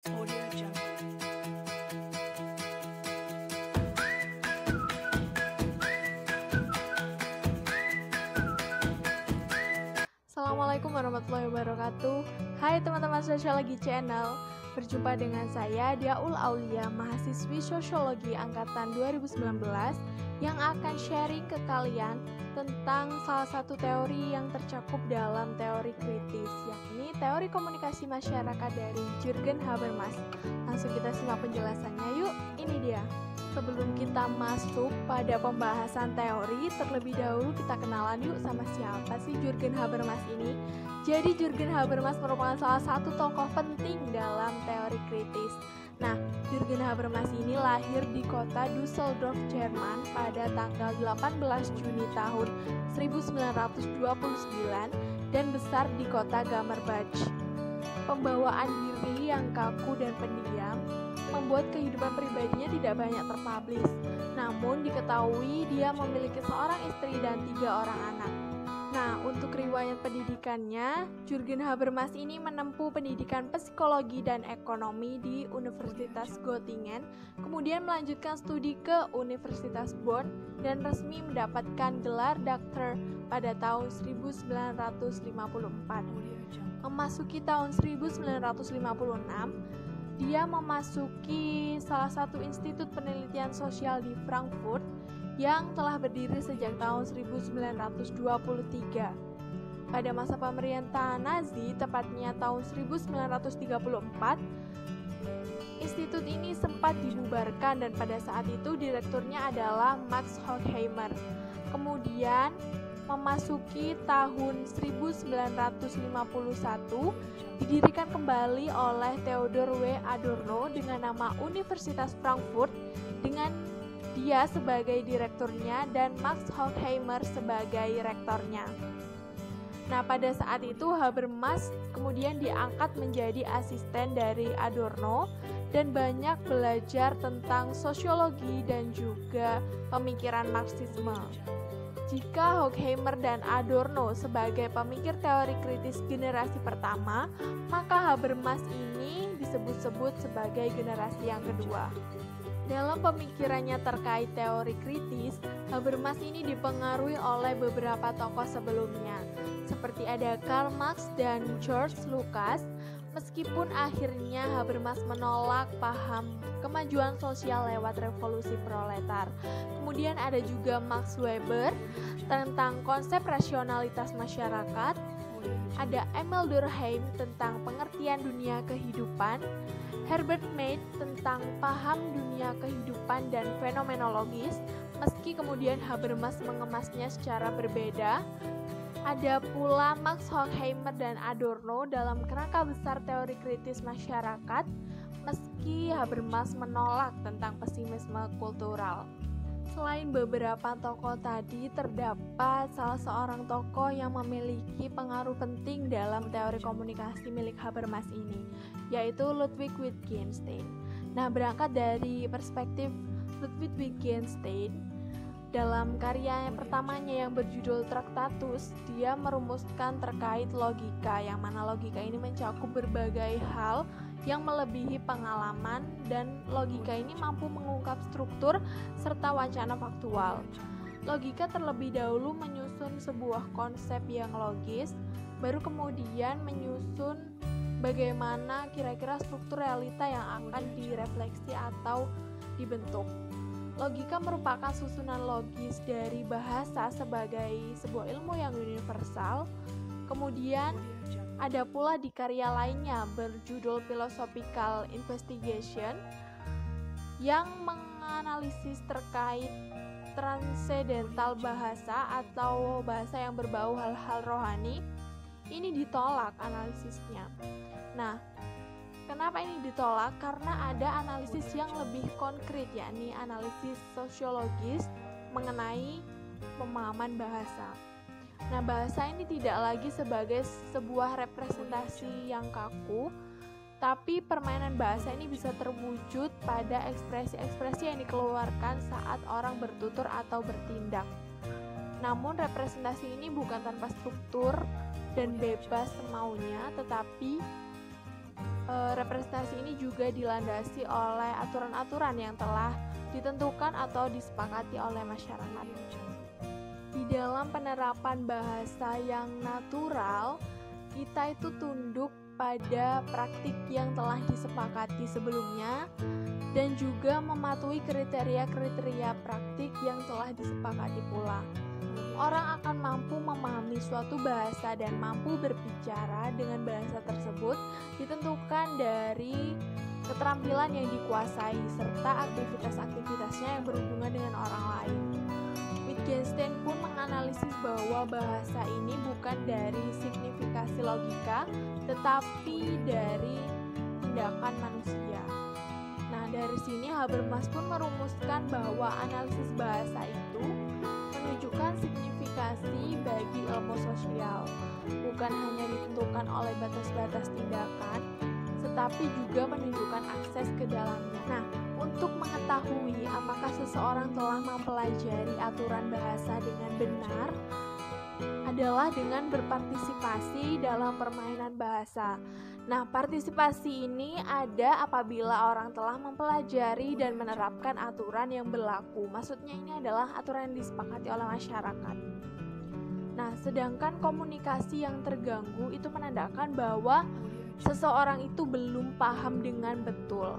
Audio Jungle. Assalamualaikum warahmatullahi wabarakatuh. Hai teman-teman Sosiologi Channel. Berjumpa dengan saya Diaul Aulia, mahasiswi Sosiologi angkatan 2019 yang akan sharing ke kalian tentang salah satu teori yang tercakup dalam teori kritis, yakni teori komunikasi masyarakat dari Jürgen Habermas. Langsung kita simak penjelasannya yuk. Ini dia. Sebelum kita masuk pada pembahasan teori, terlebih dahulu kita kenalan yuk sama siapa sih Jürgen Habermas ini. Jadi Jürgen Habermas merupakan salah satu tokoh penting dalam teori kritis. Nah, Jürgen Habermas ini lahir di kota Düsseldorf, Jerman pada tanggal 18 Juni tahun 1929 dan besar di kota Gammerbach. Pembawaan diri yang kaku dan pendiam membuat kehidupan pribadinya tidak banyak terpublish. Namun diketahui dia memiliki seorang istri dan 3 orang anak. Nah, untuk riwayat pendidikannya, Jürgen Habermas ini menempuh pendidikan psikologi dan ekonomi di Universitas Göttingen, kemudian melanjutkan studi ke Universitas Bonn dan resmi mendapatkan gelar doktor pada tahun 1954. Memasuki tahun 1956, dia memasuki salah satu institut penelitian sosial di Frankfurt yang telah berdiri sejak tahun 1923. Pada masa pemerintahan Nazi, tepatnya tahun 1934, institut ini sempat dibubarkan dan pada saat itu direkturnya adalah Max Horkheimer. Kemudian memasuki tahun 1951, didirikan kembali oleh Theodor W. Adorno dengan nama Universitas Frankfurt dengan dia sebagai direkturnya dan Max Horkheimer sebagai rektornya. Nah, pada saat itu Habermas kemudian diangkat menjadi asisten dari Adorno dan banyak belajar tentang sosiologi dan juga pemikiran Marxisme. Jika Horkheimer dan Adorno sebagai pemikir teori kritis generasi pertama, maka Habermas ini disebut-sebut sebagai generasi yang kedua. Dalam pemikirannya terkait teori kritis, Habermas ini dipengaruhi oleh beberapa tokoh sebelumnya, seperti ada Karl Marx dan George Lucas. Meskipun akhirnya Habermas menolak paham kemajuan sosial lewat revolusi proletar. Kemudian ada juga Max Weber tentang konsep rasionalitas masyarakat. Ada Emil Durkheim tentang pengertian dunia kehidupan. Herbert Mead tentang paham dunia kehidupan dan fenomenologis, meski kemudian Habermas mengemasnya secara berbeda. Ada pula Max Horkheimer dan Adorno dalam kerangka besar teori kritis masyarakat, meski Habermas menolak tentang pesimisme kultural. Selain beberapa tokoh tadi, terdapat salah seorang tokoh yang memiliki pengaruh penting dalam teori komunikasi milik Habermas ini, yaitu Ludwig Wittgenstein. Nah, berangkat dari perspektif Ludwig Wittgenstein, dalam karya yang pertamanya yang berjudul Tractatus, dia merumuskan terkait logika, yang mana logika ini mencakup berbagai hal yang melebihi pengalaman, dan logika ini mampu mengungkap struktur serta wacana faktual. Logika terlebih dahulu menyusun sebuah konsep yang logis, baru kemudian menyusun bagaimana kira-kira struktur realita yang akan direfleksi atau dibentuk. Logika merupakan susunan logis dari bahasa sebagai sebuah ilmu yang universal. Kemudian ada pula di karya lainnya berjudul Philosophical Investigation yang menganalisis terkait transendental bahasa atau bahasa yang berbau hal-hal rohani. Ini ditolak analisisnya. Nah, kenapa ini ditolak? Karena ada analisis yang lebih konkret, yakni analisis sosiologis mengenai pemahaman bahasa. Nah, bahasa ini tidak lagi sebagai sebuah representasi yang kaku, tapi permainan bahasa ini bisa terwujud pada ekspresi-ekspresi yang dikeluarkan saat orang bertutur atau bertindak. Namun, representasi ini bukan tanpa struktur dan bebas semaunya, tetapi Representasi ini juga dilandasi oleh aturan-aturan yang telah ditentukan atau disepakati oleh masyarakat. Di dalam penerapan bahasa yang natural, kita itu tunduk pada praktik yang telah disepakati sebelumnya dan juga mematuhi kriteria-kriteria praktik yang telah disepakati pula. Orang akan mampu memahami suatu bahasa dan mampu berbicara dengan bahasa tersebut ditentukan dari keterampilan yang dikuasai serta aktivitas-aktivitasnya yang berhubungan dengan orang lain. Wittgenstein pun menganalisis bahwa bahasa ini bukan dari signifikasi logika, tetapi dari tindakan manusia. Nah, dari sini Habermas pun merumuskan bahwa analisis bahasa itu menunjukkan signifikasi bagi ilmu sosial, bukan hanya ditentukan oleh batas-batas tindakan, tetapi juga menunjukkan akses ke dalamnya. Nah, untuk mengetahui apakah seseorang telah mempelajari aturan bahasa dengan benar adalah dengan berpartisipasi dalam permainan bahasa. Nah, partisipasi ini ada apabila orang telah mempelajari dan menerapkan aturan yang berlaku. Maksudnya ini adalah aturan yang disepakati oleh masyarakat. Nah, sedangkan komunikasi yang terganggu itu menandakan bahwa seseorang itu belum paham dengan betul.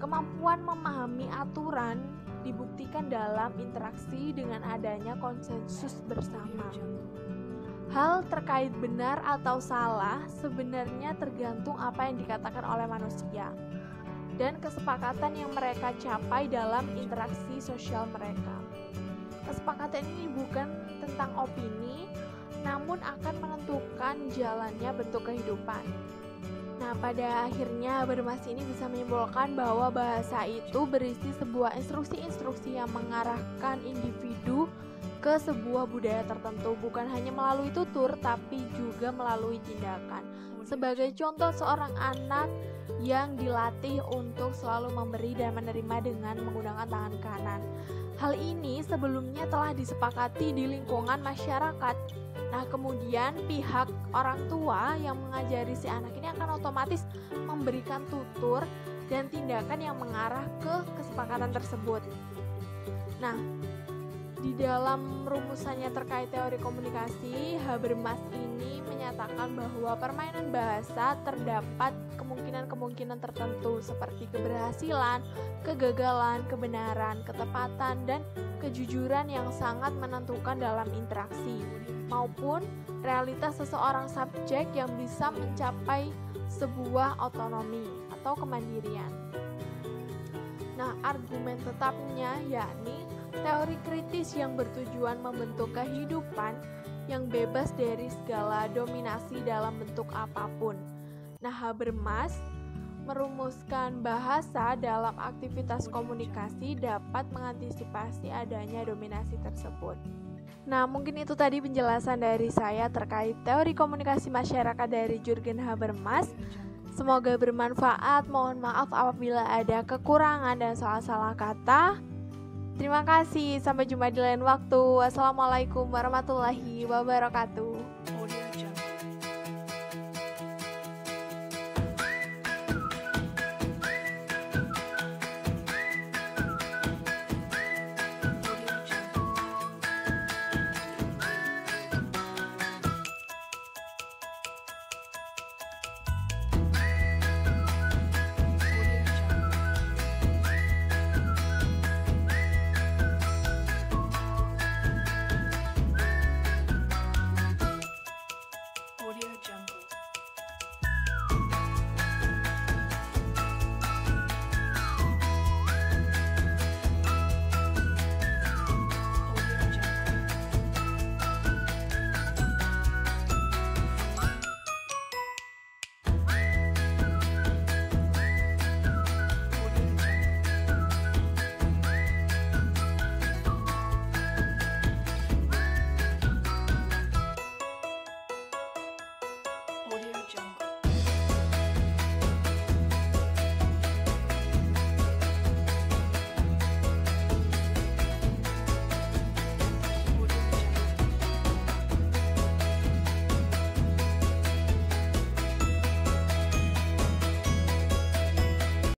Kemampuan memahami aturan dibuktikan dalam interaksi dengan adanya konsensus bersama. Hal terkait benar atau salah sebenarnya tergantung apa yang dikatakan oleh manusia dan kesepakatan yang mereka capai dalam interaksi sosial mereka. Kesepakatan ini bukan tentang opini, namun akan menentukan jalannya bentuk kehidupan. Nah, pada akhirnya Habermas ini bisa menyimpulkan bahwa bahasa itu berisi sebuah instruksi-instruksi yang mengarahkan individu ke sebuah budaya tertentu, bukan hanya melalui tutur, tapi juga melalui tindakan. Sebagai contoh, seorang anak yang dilatih untuk selalu memberi dan menerima dengan menggunakan tangan kanan. Hal ini sebelumnya telah disepakati di lingkungan masyarakat. Nah, kemudian pihak orang tua yang mengajari si anak ini akan otomatis memberikan tutur dan tindakan yang mengarah ke kesepakatan tersebut. Nah, di dalam rumusannya terkait teori komunikasi, Habermas ini menyatakan bahwa permainan bahasa terdapat kemungkinan-kemungkinan tertentu seperti keberhasilan, kegagalan, kebenaran, ketepatan, dan kejujuran yang sangat menentukan dalam interaksi, maupun realitas seseorang subjek yang bisa mencapai sebuah otonomi atau kemandirian. Nah, argumen tetapnya yakni teori kritis yang bertujuan membentuk kehidupan yang bebas dari segala dominasi dalam bentuk apapun. Nah, Habermas merumuskan bahasa dalam aktivitas komunikasi dapat mengantisipasi adanya dominasi tersebut. Nah, mungkin itu tadi penjelasan dari saya terkait teori komunikasi masyarakat dari Jürgen Habermas. Semoga bermanfaat. Mohon maaf apabila ada kekurangan dan salah-salah kata. Terima kasih, sampai jumpa di lain waktu. Wassalamualaikum warahmatullahi wabarakatuh.